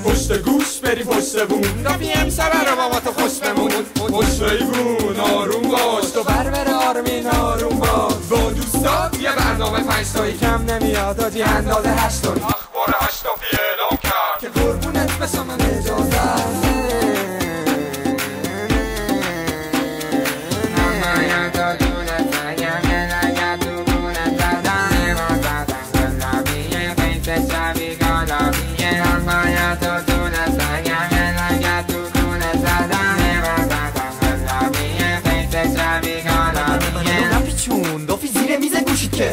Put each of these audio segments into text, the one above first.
پشت گوش بری پشت بون رفیم سبر با ما تو خوش بمون پشت ایوون آروم باش تو بربر آرمین آروم باش با دوستات یه برنامه 5 تایی کم نمیاد آجی اندازه 8 تایی اخبار 8 تا پی اعلام کرد که قربونت بشم من اجازه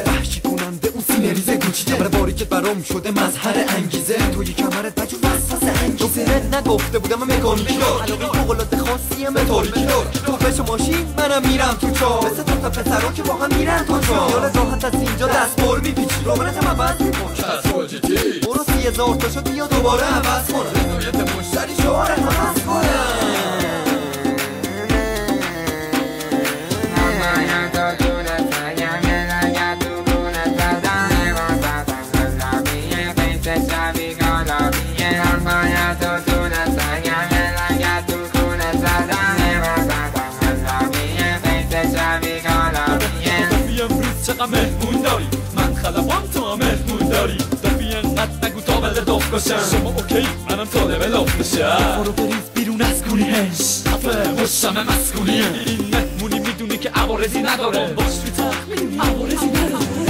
وحشی کننده اون سینه ریزه گوچیده برای باریکت برام شده مظهر انگیزه توی کمرت بجو وسواس انگیزه نگفته بودم مکانیکی دار علاقه فوق‌العاده خاصیه متالیکی دار تو بشو ماشین منم میرم تو چاه مثل تو تا پسرا که با هم میرن تو چاه یاد راحت از اینجا دست بار میپیچی رومنتم عوض میکن کسو جیتی برو 30,000 تا شد بیا دوباره عوض کن رضایت مشتری شعار حوض کنم چقدر مهمون داری من خلبان تو مهمون داری دفی انقدر نگو تا بلده داف باشم شما اوکی منم طالب لاف بشم برو بریز بیرون از گونیهش خفه مشتم مسکونیه این مهمونی میدونی که عوارضی نداره باش تو تخ میدونی عوارضی نداره